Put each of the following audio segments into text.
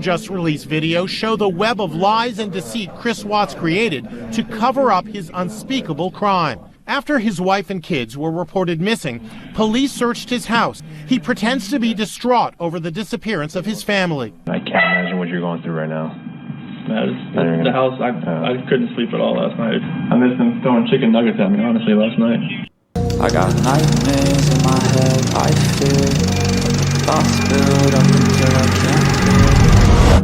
Just released videos show the web of lies and deceit Chris Watts created to cover up his unspeakable crime. After his wife and kids were reported missing, police searched his house. He pretends to be distraught over the disappearance of his family. I can't imagine what you're going through right now. The house, I couldn't sleep at all last night. I missed them throwing chicken nuggets at me, honestly, last night. I got nightmares in my head, I fear. Thoughts build up until I can't feel.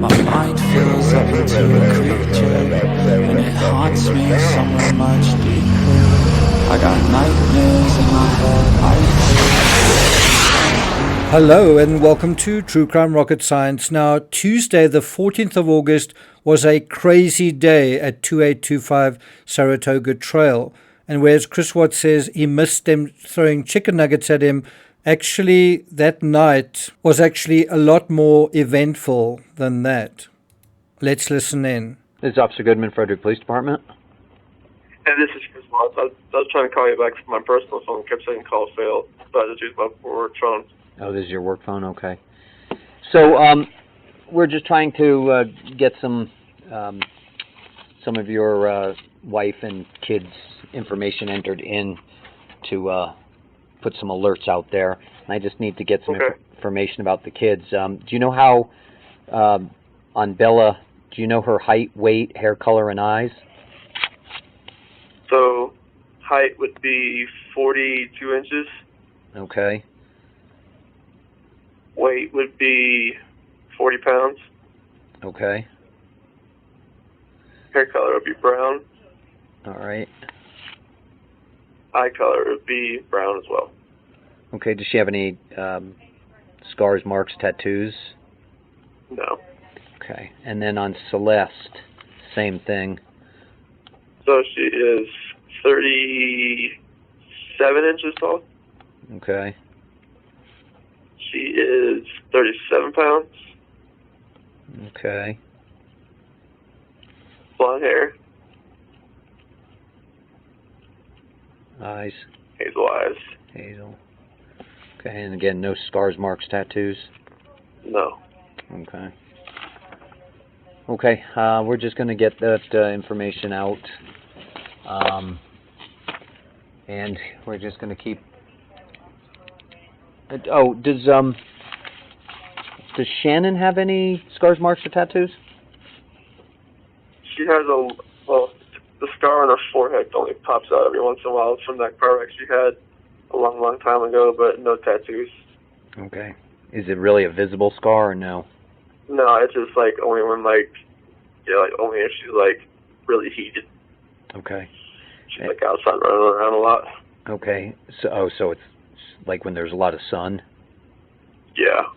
My mind fills up into a creature, and it haunts me somewhere much deeper. I got nightmares in my head, I fear. Hello and welcome to True Crime Rocket Science. Now, Tuesday the 14th of August was a crazy day at 2825 Saratoga Trail. And whereas Chris Watts says he missed them throwing chicken nuggets at him, actually that night was actually a lot more eventful than that. Let's listen in. This is Officer Goodman, Frederick Police Department. Hey, this is Chris Watts. I was trying to call you back from my personal phone. Kept saying call failed, so I just used my work phone. Oh, this is your work phone? Okay. So, we're just trying to get some of your wife and kids' information entered in to put some alerts out there. And I just need to get some information about the kids. Do you know how, on Bella, do you know her height, weight, hair color, and eyes? So, height would be 42 inches. Okay. Weight would be 40 pounds. Okay. Hair color would be brown. All right. Eye color would be brown as well. Okay, does she have any scars, marks, tattoos? No. Okay, and then on Celeste, same thing. So she is 37 inches tall. Okay. She is 37 pounds. Okay. Blonde hair. Eyes. Hazel eyes. Hazel. Okay, and again, no scars, marks, tattoos? No. Okay. Okay, we're just going to get that information out. And we're just going to keep... Oh, does Shannon have any scars, marks, or tattoos? She has the scar on her forehead only pops out every once in a while. It's from that car wreck she had a long, long time ago, but no tattoos. Okay. Is it really a visible scar or no? No, it's just like only when only if she's like really heated. Okay. She's like outside running around a lot. Okay. So it's like when there's a lot of sun? Yeah.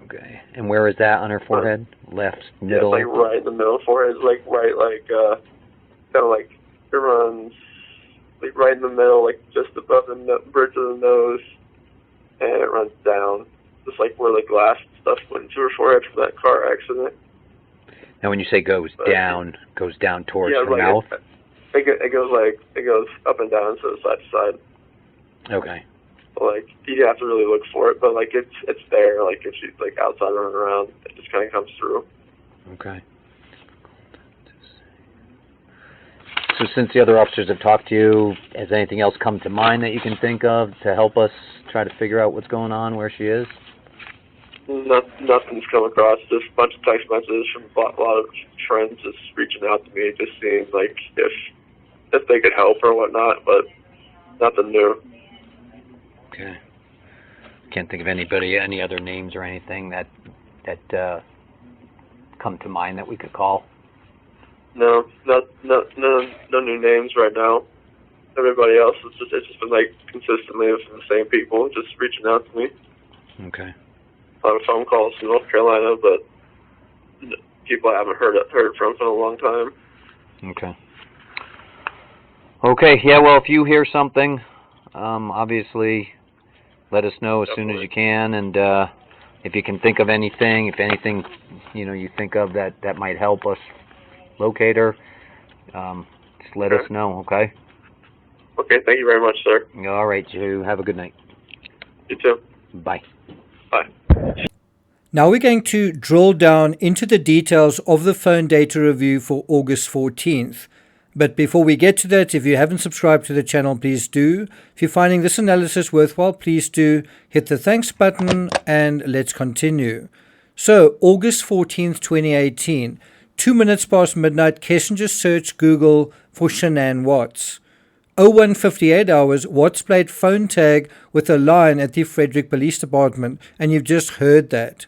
Okay. And where is that on her forehead? Left, middle? Yeah, it's like right in the middle of the forehead. It's like right, kind of like it runs like right in the middle, like just above the bridge of the nose, and it runs down, just like where the glass stuff went into her forehead from that car accident. Now, when you say goes down towards her mouth? It goes up and down, so side to side. Okay. Like, you have to really look for it, but like it's there. Like if she's like outside running around, it just kind of comes through. Okay. So since the other officers have talked to you, has anything else come to mind that you can think of to help us try to figure out what's going on, where she is? Nothing's come across. Just a bunch of text messages from a lot of friends just reaching out to me, just seeing like if they could help or whatnot, but nothing new. Okay. Can't think of any other names or anything that come to mind that we could call? No new names right now. Everybody else, it's just been like consistently the same people just reaching out to me. Okay. A lot of phone calls from North Carolina, but people I haven't heard from in a long time. Okay. Okay, yeah, well, if you hear something, obviously let us know as soon as you can, and if you can think of anything, if anything, you think of that might help us locate her, just let us know, okay? Okay, thank you very much, sir. All right, you have a good night. You too. Bye. Bye. Now we're going to drill down into the details of the phone data review for August 14th. But before we get to that, if you haven't subscribed to the channel, please do. If you're finding this analysis worthwhile, please do hit the thanks button and let's continue. So, August 14th, 2018, 2 minutes past midnight, Kissinger searched Google for Shanann Watts. 01:58 hours, Watts played phone tag with a line at the Frederick Police Department, and you've just heard that.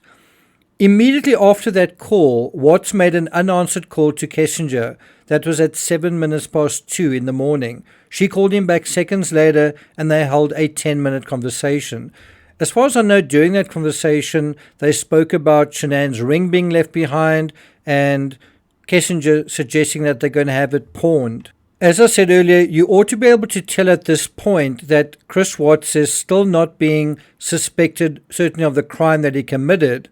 Immediately after that call, Watts made an unanswered call to Kissinger. That was at 7 minutes past 2 in the morning. She called him back seconds later, and they held a 10-minute conversation. As far as I know, during that conversation, they spoke about Shanann's ring being left behind and Kissinger suggesting that they're going to have it pawned. As I said earlier, you ought to be able to tell at this point that Chris Watts is still not being suspected, certainly of the crime that he committed.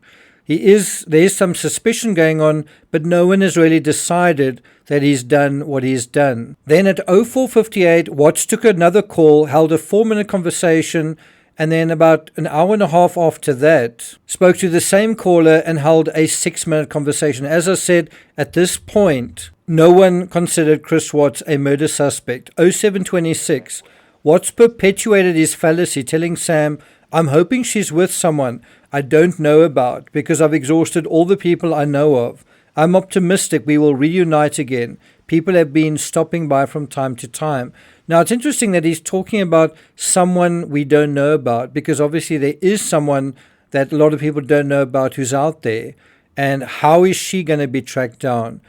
There is some suspicion going on, but no one has really decided that he's done what he's done. Then at 04:58, Watts took another call, held a 4-minute conversation, and then about an hour and a half after that, spoke to the same caller and held a 6-minute conversation. As I said, at this point, no one considered Chris Watts a murder suspect. 07:26, Watts perpetuated his fallacy, telling Sam, "I'm hoping she's with someone I don't know about because I've exhausted all the people I know of. I'm optimistic we will reunite again. People have been stopping by from time to time." Now, it's interesting that he's talking about someone we don't know about because obviously there is someone that a lot of people don't know about who's out there. And how is she going to be tracked down?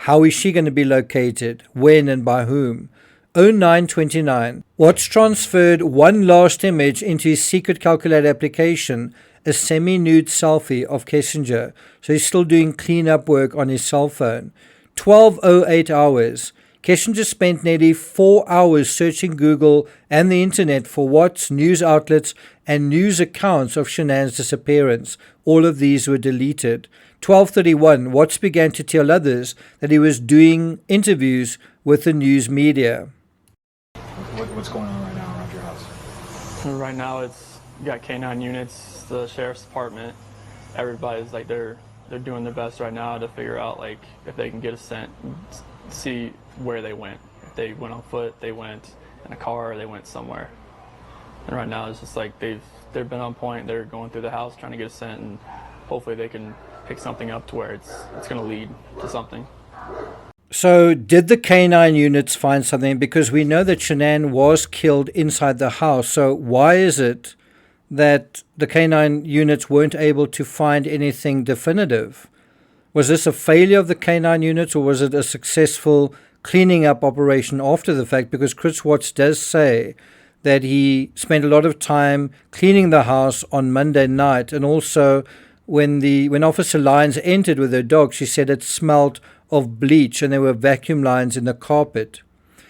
How is she going to be located? When and by whom? 09:29. Watts transferred one last image into his secret calculator application, a semi-nude selfie of Kissinger. So he's still doing cleanup work on his cell phone. 12:08 hours. Kissinger spent nearly 4 hours searching Google and the internet for Watts, news outlets, and news accounts of Shanann's disappearance. All of these were deleted. 12:31. Watts began to tell others that he was doing interviews with the news media. What's going on right now around your house? Right now, you got K9 units, the sheriff's department. Everybody's like they're doing their best right now to figure out like if they can get a scent, see where they went. If they went on foot, they went in a car, or they went somewhere. And right now, it's just like they've been on point. They're going through the house trying to get a scent, and hopefully they can pick something up to where it's going to lead to something. So did the K9 units find something? Because we know that Shanann was killed inside the house. So why is it that the K9 units weren't able to find anything definitive? Was this a failure of the K9 units, or was it a successful cleaning up operation after the fact? Because Chris Watts does say that he spent a lot of time cleaning the house on Monday night, and also when Officer Lyons entered with her dog, she said it smelled of bleach and there were vacuum lines in the carpet.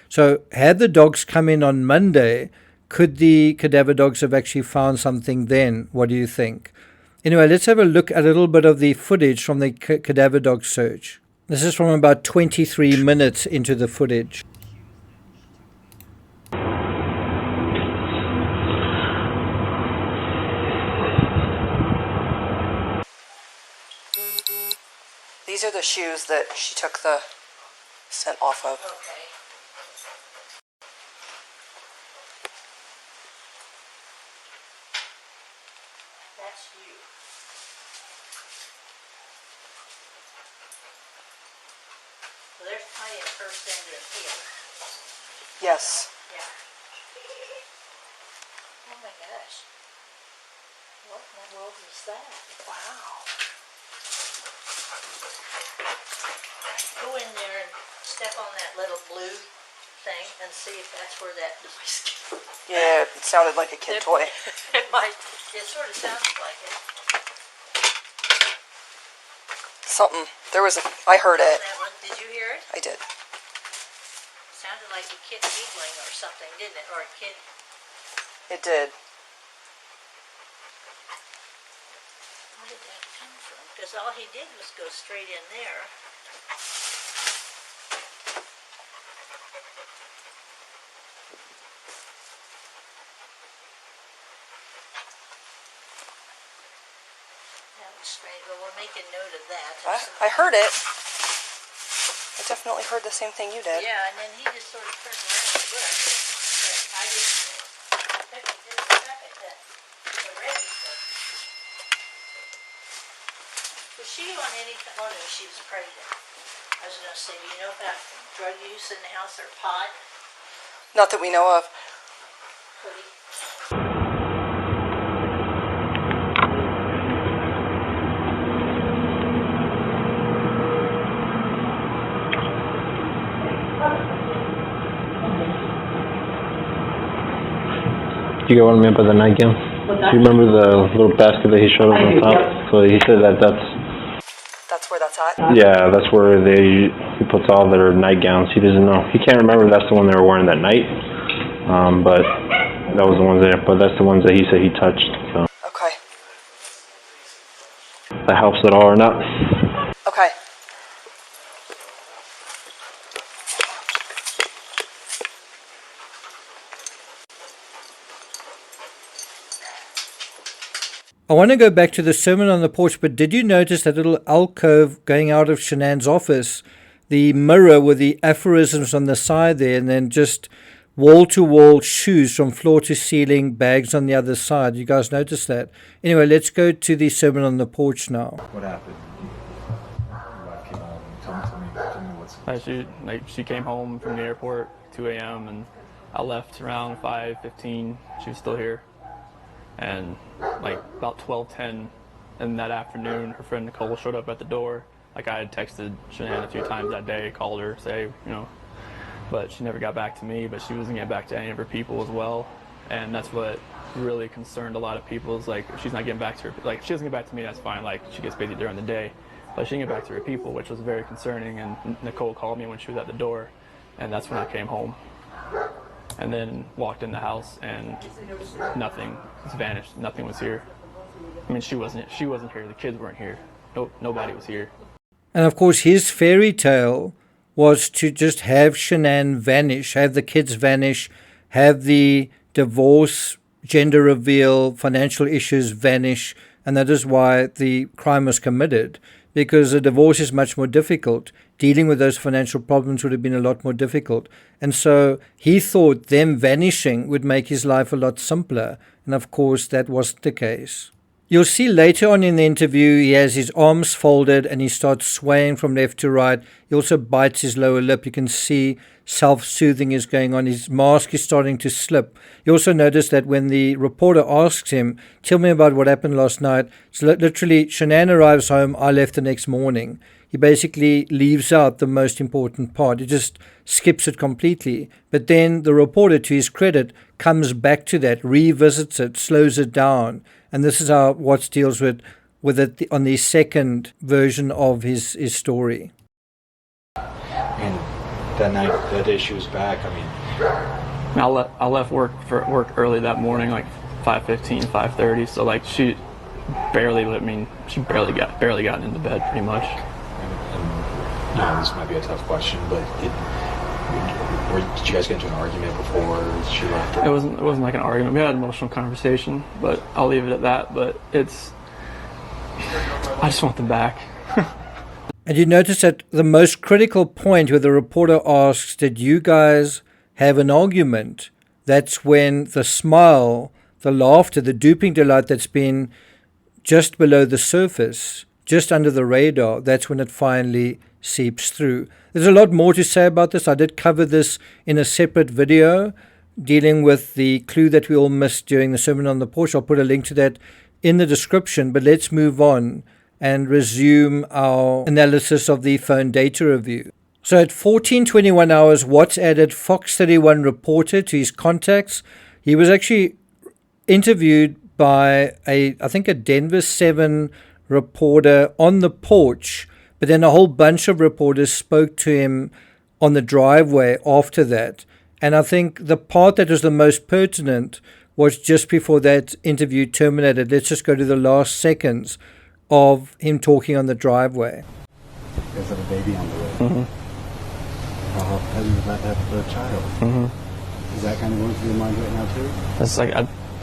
So had the dogs come in on Monday, could the cadaver dogs have actually found something then? What do you think? Anyway, let's have a look at a little bit of the footage from the cadaver dog search. This is from about 23 minutes into the footage. These are the shoes that she took the scent off of. Okay. That's you. Well, there's plenty of her scent in here. Yes. Yeah. Oh my gosh. What in the world is that? Wow. Go in there and step on that little blue thing and see if that's where that noise came. Yeah, it sounded like a kid toy. It might. It sort of sounded like it. Something. I heard it. That one, did you hear it? I did. Sounded like a kid giggling or something, didn't it? Or a kid. It did. Where did that come from? Because all he did was go straight in there. That was I'll make a note of that. I heard it. I definitely heard the same thing you did. Yeah, and then he just sort of turned around and looked. But I didn't check at the register. Was she on anything? Oh no, she was pregnant. I was going to say, do you know about drug use in the house or pot? Not that we know of. Cody? Do you want me up at the nightgown? Do you remember the little basket that he showed us on top? So he said That's where that's at? yeah, that's where he puts all their nightgowns. He doesn't know. He can't remember if that's the one they were wearing that night. But that was the ones there. But that's the ones that he said he touched. So. Okay. That helps at all or not? Okay. I want to go back to the sermon on the porch, but did you notice that little alcove going out of Shanann's office, the mirror with the aphorisms on the side there, and then just wall-to-wall shoes from floor to ceiling, bags on the other side? You guys noticed that? Anyway, let's go to the sermon on the porch now. What happened? Your wife came home. Tell me what's... She came home from the airport 2 a.m. and I left around 5:15. She was still here. And like about 12:10 in that afternoon, her friend Nicole showed up at the door. Like I had texted Shanann a few times that day, called her, say, but she never got back to me, but she wasn't getting back to any of her people as well. And that's what really concerned a lot of people, is like, if she's not getting back to her, like if she doesn't get back to me, that's fine, like she gets busy during the day, but she didn't get back to her people, which was very concerning. And Nicole called me when she was at the door, and that's when I came home. And then walked in the house and nothing was vanished. Nothing was here. I mean, she wasn't here. The kids weren't here. Nobody was here. And of course, his fairy tale was to just have Shanann vanish, have the kids vanish, have the divorce, gender reveal, financial issues vanish. And that is why the crime was committed, because a divorce is much more difficult. Dealing with those financial problems would have been a lot more difficult. And so he thought them vanishing would make his life a lot simpler. And of course, that wasn't the case. You'll see later on in the interview, he has his arms folded and he starts swaying from left to right. He also bites his lower lip. You can see self-soothing is going on. His mask is starting to slip. You also notice that when the reporter asks him, tell me about what happened last night, it's literally, Shanann arrives home, I left the next morning. He basically leaves out the most important part. He just skips it completely. But then the reporter, to his credit, comes back to that, revisits it, slows it down. And this is how Watts deals with it on the second version of his story. And that night, that day she was back, I left work early that morning, like 5:15, 5:30. So like she barely got into bed pretty much. This might be a tough question, but did you guys get into an argument before she left? It wasn't like an argument. We had an emotional conversation, but I'll leave it at that. But I just want them back. And you notice at the most critical point where the reporter asks, did you guys have an argument? That's when the smile, the laughter, the duping delight that's been just below the surface, just under the radar, that's when it finally seeps through. There's a lot more to say about this. I did cover this in a separate video dealing with the clue that we all missed during the sermon on the porch. I'll put a link to that in the description, but let's move on and resume our analysis of the phone data review. So at 14:21 hours, Watts added Fox 31 reporter to his contacts. He was actually interviewed by I think a Denver 7 reporter on the porch, but then a whole bunch of reporters spoke to him on the driveway after that. And I think the part that was the most pertinent was just before that interview terminated. Let's just go to the last seconds of him talking on the driveway. You guys have a baby on the way. Mm-hmm. How heavy was that to have a third child? Mm-hmm. Is that kind of going through your mind right now too? That's like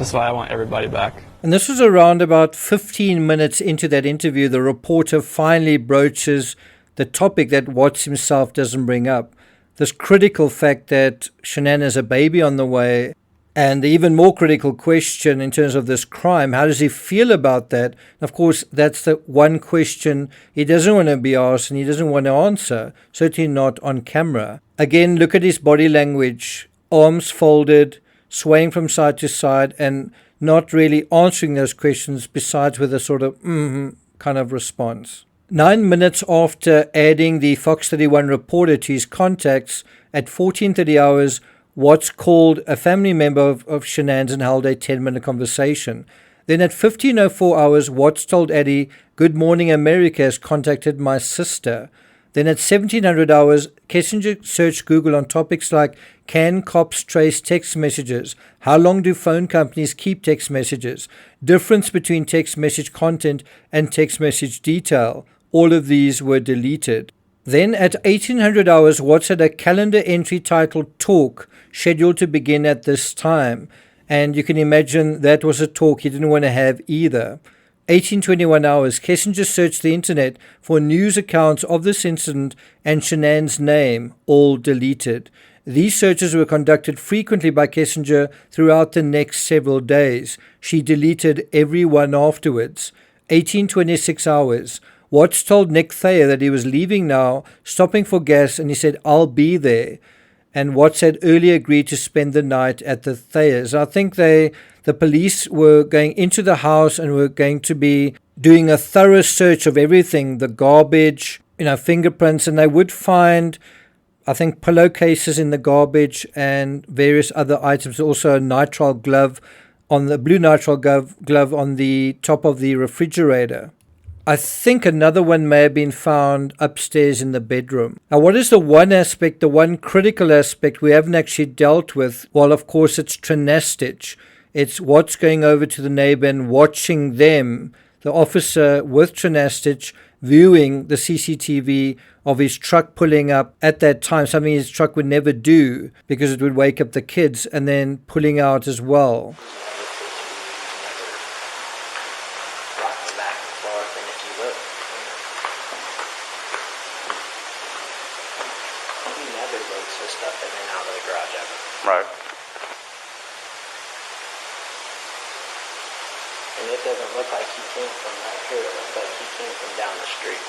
That's why I want everybody back. And this was around about 15 minutes into that interview. The reporter finally broaches the topic that Watts himself doesn't bring up. This critical fact that Shanann has a baby on the way, and the even more critical question in terms of this crime, how does he feel about that? Of course, that's the one question he doesn't want to be asked and he doesn't want to answer, certainly not on camera. Again, look at his body language, arms folded, swaying from side to side, and not really answering those questions besides with a sort of kind of response. 9 minutes after adding the Fox 31 reporter to his contacts at 14:30 hours, Watts called a family member of Shanann's and held a 10-minute conversation. Then at 15:04 hours, Watts told Addie, "Good morning, America has contacted my sister." Then at 1700 hours, Kissinger searched Google on topics like, can cops trace text messages? How long do phone companies keep text messages? Difference between text message content and text message detail. All of these were deleted. Then at 1800 hours, Watts had a calendar entry titled Talk, scheduled to begin at this time. And you can imagine that was a talk he didn't want to have either. 1821 hours, Kissinger searched the internet for news accounts of this incident and Shanann's name, all deleted. These searches were conducted frequently by Kissinger throughout the next several days. She deleted every one afterwards. 1826 hours, Watts told Nick Thayer that he was leaving now, stopping for gas, and he said, "I'll be there." And Watts had earlier agreed to spend the night at the Thayers. I think the police were going into the house and were going to be doing a thorough search of everything, the garbage, fingerprints, and they would find, I think, pillowcases in the garbage and various other items. Also a nitrile glove blue nitrile glove on the top of the refrigerator. I think another one may have been found upstairs in the bedroom. Now, what is the one critical aspect we haven't actually dealt with? Well, of course, it's Trinestich. It's Watts going over to the neighbor and watching them, the officer with Trinestich, viewing the CCTV of his truck pulling up at that time, something his truck would never do because it would wake up the kids, and then pulling out as well. Right. And it doesn't look like he came from right here. It looks like he came from down the street.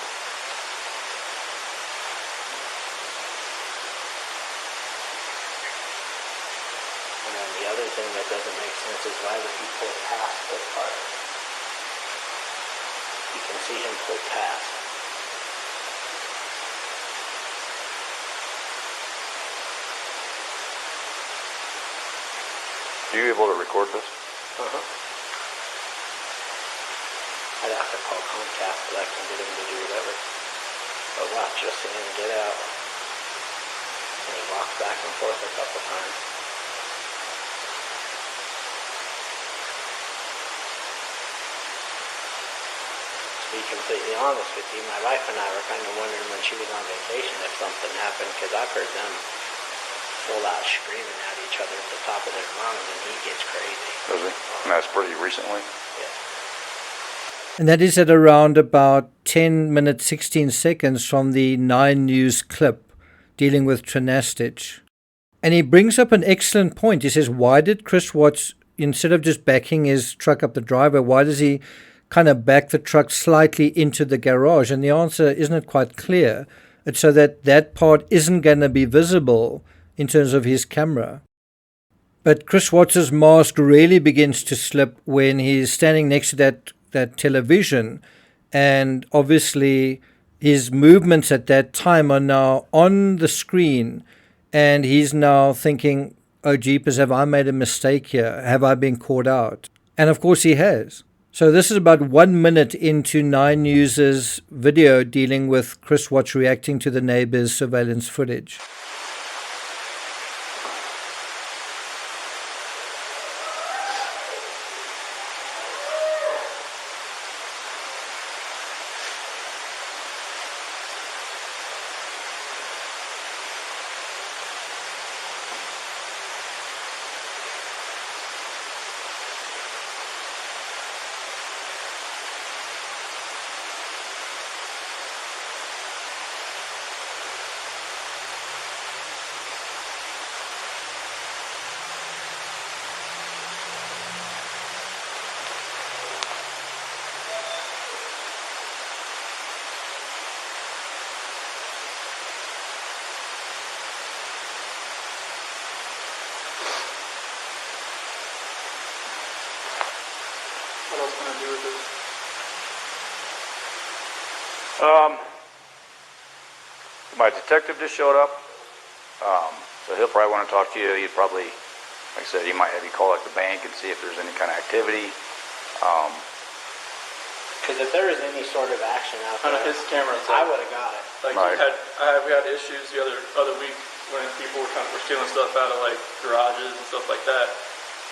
And then the other thing that doesn't make sense is why would he pull past this part? You can see him pull past. Are you able to record this? I'd have to call Comcast so I can get him to do whatever. But watch, you'll see him get out. And he walks back and forth a couple times. To be completely honest with you, my wife and I were kind of wondering when she was on vacation if something happened, because I've heard them full out screaming at each other at the top of their lungs, and he gets crazy. Does he? And that's pretty recently? Yeah. And that is at around about 10 minutes, 16 seconds from the 9 News clip dealing with Trinestich. And he brings up an excellent point. He says, why did Chris Watts, instead of just backing his truck up the driveway, why does he kind of back the truck slightly into the garage? And the answer isn't quite clear. It's so that that part isn't going to be visible in terms of his camera. But Chris Watts' mask really begins to slip when he's standing next to that television, and obviously his movements at that time are now on the screen, and he's now thinking, oh jeepers, have I made a mistake here? Have I been caught out? And of course he has. So this is about 1 minute into 9 News' video dealing with Chris Watts reacting to the neighbor's surveillance footage. with this? My detective just showed up, so he'll probably want to talk to you. He'd probably, like I said, he might have you call like the bank and see if there's any kind of activity. Because if there was any sort of action out there, His camera, I would have got it. Like Right. we had issues the other week when people were stealing stuff out of like garages and stuff like that,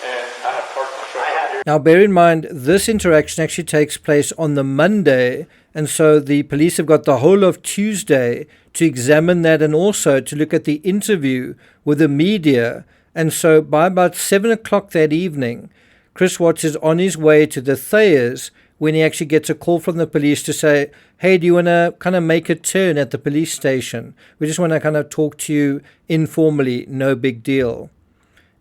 and I had parked my truck out here. Now, bear in mind, this interaction actually takes place on the Monday, and so the police have got the whole of Tuesday to examine that and also to look at the interview with the media. And so by about 7 o'clock that evening, Chris Watts is on his way to the Thayers when he actually gets a call from the police to say, hey, do you want to kind of make a turn at the police station? We just want to kind of talk to you informally, no big deal.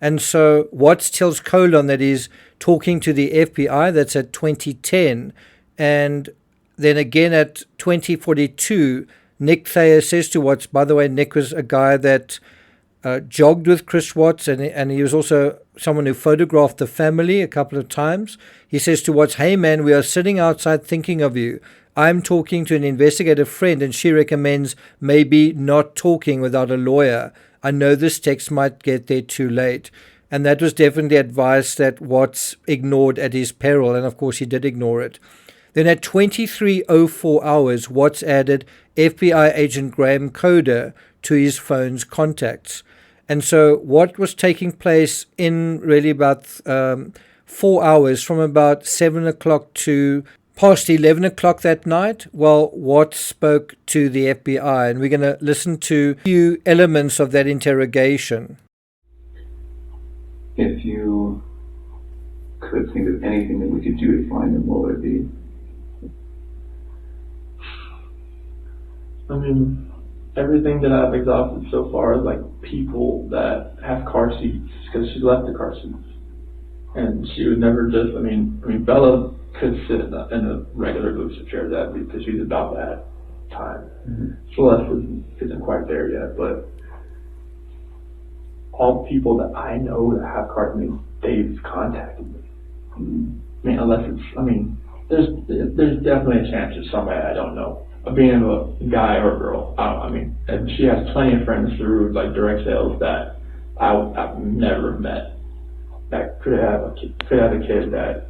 And so Watts tells Colon that he's talking to the FBI. That's at 2010. And then again at 2042, Nick Thayer says to Watts, by the way, Nick was a guy that jogged with Chris Watts, and he was also someone who photographed the family a couple of times. He says to Watts, hey man, we are sitting outside thinking of you. I'm talking to an investigative friend, and she recommends maybe not talking without a lawyer. I know this text might get there too late. And that was definitely advice that Watts ignored at his peril, and of course he did ignore it. Then at 23:04 hours, Watts added FBI agent Graham Coder to his phone's contacts. And so what was taking place in really about 4 hours, from about 7 o'clock to past 11 o'clock that night, well, Watts spoke to the FBI, and we're going to listen to a few elements of that interrogation. If you could think of anything that we could do to find him, what would it be? I mean, everything that I've exhausted so far is like people that have car seats, because she left the car seats. And she would never just, I mean, Bella could sit in a regular booster chair that because she's about that time. Mm-hmm. Celeste isn't quite there yet, but all people that I know that have cars, I mean, they've contacted me. Mm-hmm. I mean, unless it's, I mean, there's definitely a chance it's somebody I don't know. Being a guy or a girl, I mean, and she has plenty of friends through like direct sales that I've never met that could have a kid that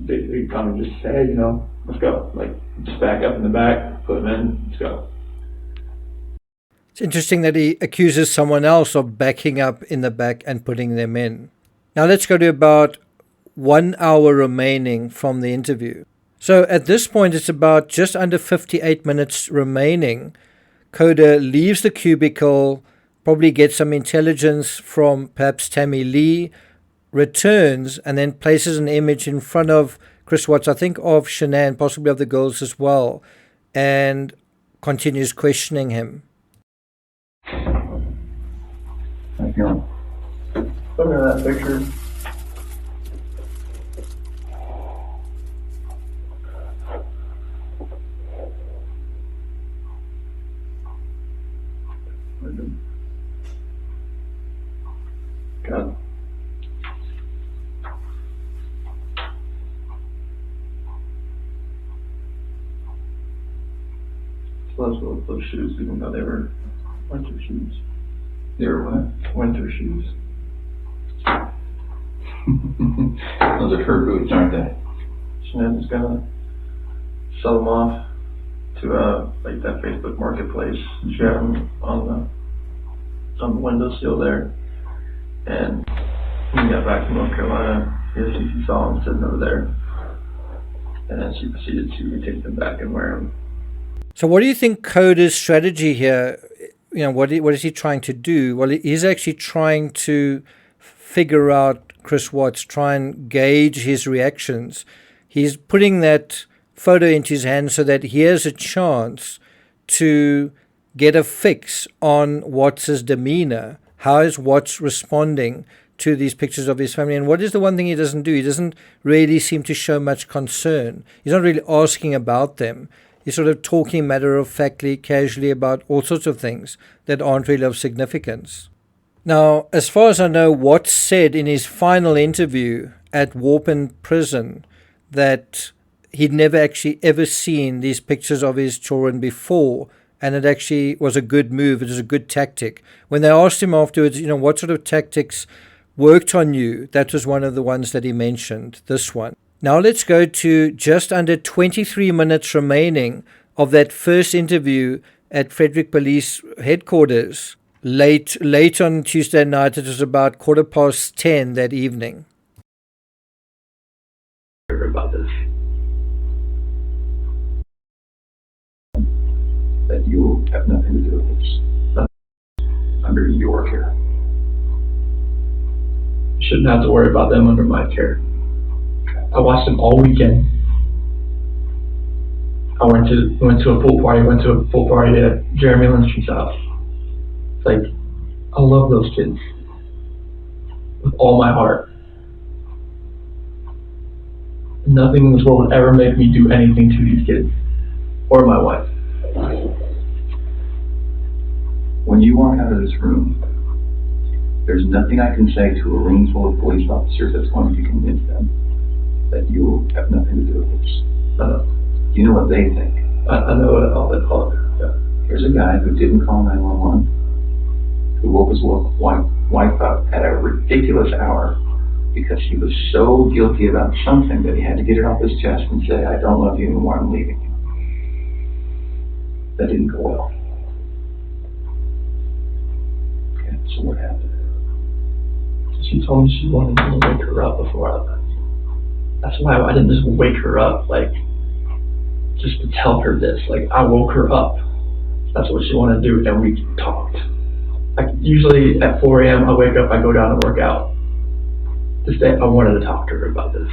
they come and just say, hey, you know, let's go, like just back up in the back, put them in, let's go. It's interesting that he accuses someone else of backing up in the back and putting them in. Now let's go to about 1 hour remaining from the interview. So at this point, it's about just under 58 minutes remaining. Coder leaves the cubicle, probably gets some intelligence from perhaps Tammy Lee, returns, and then places an image in front of Chris Watts, I think of Shanann, possibly of the girls as well, and continues questioning him. Thank you. Look at that picture. God. So those shoes, even though they were winter shoes. They were what? Winter shoes. Those are her boots, aren't they? Shanann's gonna sell them off to like that Facebook marketplace. She had them on the windowsill there. And when we got back from North Carolina, she saw them sitting over there. And then she proceeded to take them back and wear them. So what do you think Coder's strategy here, you know, what is he trying to do? Well, he's actually trying to figure out Chris Watts, try and gauge his reactions. He's putting that photo into his hand so that he has a chance to get a fix on Watts's demeanor. How is Watts responding to these pictures of his family? And what is the one thing he doesn't do? He doesn't really seem to show much concern. He's not really asking about them. He's sort of talking matter-of-factly, casually about all sorts of things that aren't really of significance. Now, as far as I know, Watts said in his final interview at Warpen Prison that he'd never actually ever seen these pictures of his children before, and it actually was a good move. It was a good tactic. When they asked him afterwards, what sort of tactics worked on you, that was one of the ones that he mentioned, this one. Now let's go to just under 23 minutes remaining of that first interview at Frederick Police Headquarters. Late on Tuesday night, it was about 10:15 that evening. About this. That you have nothing to do with this. Under your care. You shouldn't have to worry about them under my care. I watched them all weekend. I went to a pool party at Jeremy Lindstrom's house. It's like, I love those kids with all my heart. Nothing in this world would ever make me do anything to these kids or my wife. When you walk out of this room, there's nothing I can say to a room full of police officers that's going to convince them that you have nothing to do with this. You know what they think. I know what all they call it. Yeah. Here's a guy who didn't call 911, who woke his wife up at a ridiculous hour because he was so guilty about something that he had to get it off his chest and say, I don't love you anymore, I'm leaving you. That didn't go well. Okay, so what happened? She told me she wanted me to wake her up before I left. That's why I didn't just wake her up, just to tell her this. I woke her up. That's what she wanted to do, and we talked. Usually at 4 a.m. I wake up, I go down and work out. This day I wanted to talk to her about this.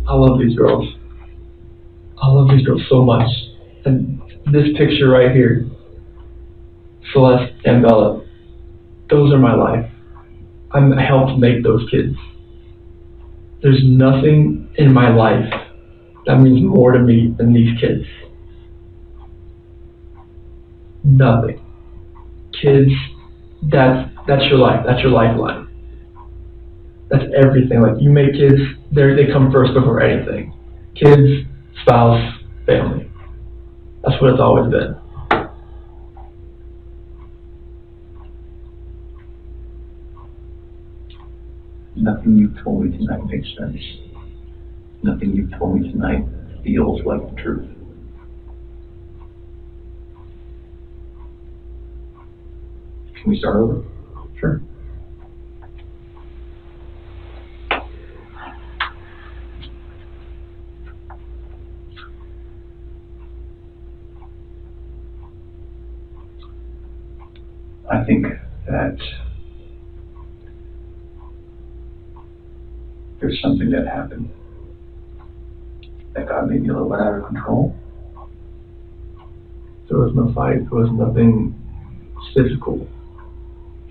I love these girls. I love these girls so much. And this picture right here, Celeste and Bella, those are my life. I helped make those kids. There's nothing in my life that means more to me than these kids. Nothing. Kids, that's your life. That's your lifeline. That's everything. You make kids, they come first before anything. Kids, spouse, family. That's what it's always been. Nothing you've told me tonight makes sense. Nothing you've told me tonight feels like the truth. Can we start over? Sure. I think that there's something that happened that got maybe a little bit out of control. There was no fight. There was nothing physical.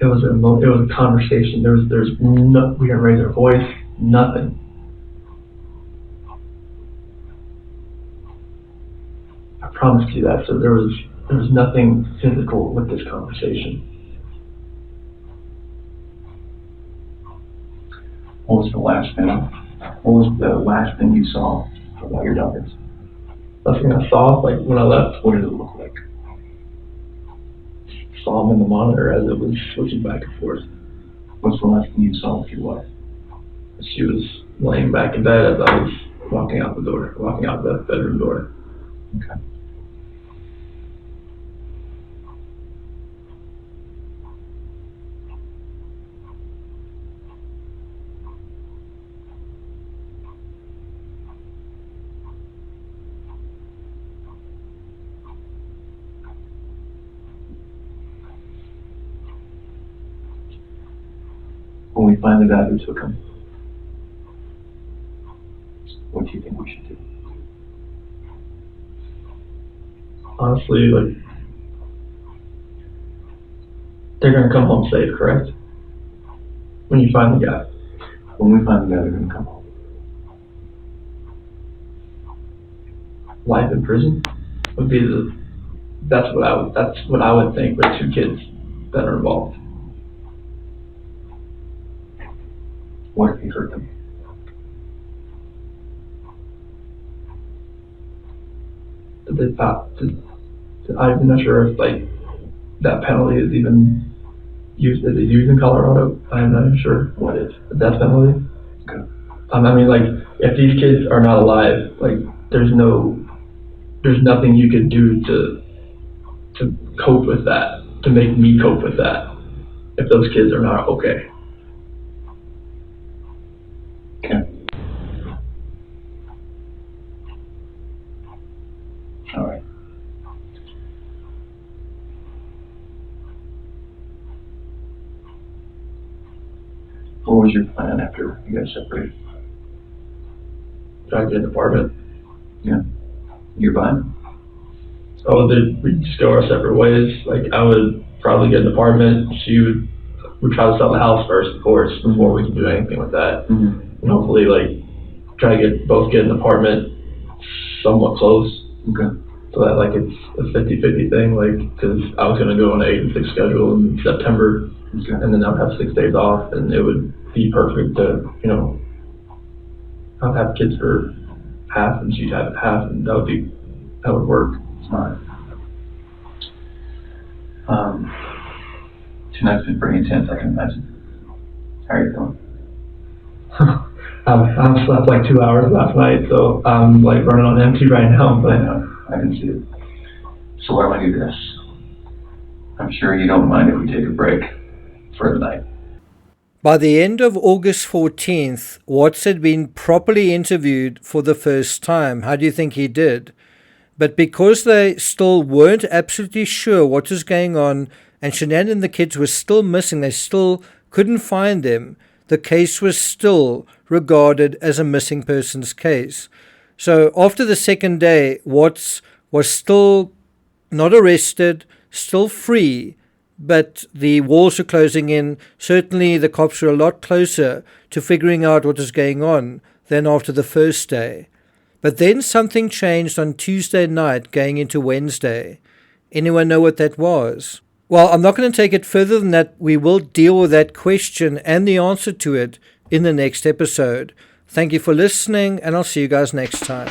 It was a conversation. We didn't raise our voice. Nothing. I promise you that. So there was nothing physical with this conversation. What was the last thing you saw about your daughters? Last thing I saw, when I left. What did it look like? Saw them in the monitor as it was switching back and forth. What's the last thing you saw with your wife? She was laying back in bed as I was walking out the bedroom door. Okay. When we find the guy who took him, what do you think we should do? Honestly, they're gonna come home safe, correct? When you find the guy. When we find the guy, they're gonna come home. life in prison would be that's what I would think with 2 kids that are involved. What if he hurt them? I'm not sure if that penalty is even used. Is it used in Colorado? I'm not even sure. What is? The death penalty. Okay. I mean, if these kids are not alive, there's nothing you could do to cope with that, to make me cope with that, if those kids are not okay. Okay. All right. What was your plan after you guys separated? Try to get an apartment. Yeah. Nearby? We'd just go our separate ways. I would probably get an apartment. She would try to sell the house first, of course, before we could do anything with that. Mm-hmm. And hopefully, try to get an apartment somewhat close. Okay. So that it's a 50-50 thing, because I was going to go on an 8 and 6 schedule in September, Okay. and then I would have 6 days off, and it would be perfect to, I'd have kids for half, and she'd have half, and that would work. Smart. Tonight's been pretty intense, I can imagine. How are you feeling? I slept 2 hours last night, so I'm running on empty right now, but I know, I can see it. So why don't we do this? I'm sure you don't mind if we take a break for the night. By the end of August 14th, Watts had been properly interviewed for the first time. How do you think he did? But because they still weren't absolutely sure what was going on, and Shanann and the kids were still missing, they still couldn't find them, the case was still regarded as a missing persons case. So after the second day, Watts was still not arrested, still free, but the walls were closing in. Certainly the cops were a lot closer to figuring out what was going on than after the first day. But then something changed on Tuesday night going into Wednesday. Anyone know what that was? Well, I'm not going to take it further than that. We will deal with that question and the answer to it in the next episode. Thank you for listening, and I'll see you guys next time.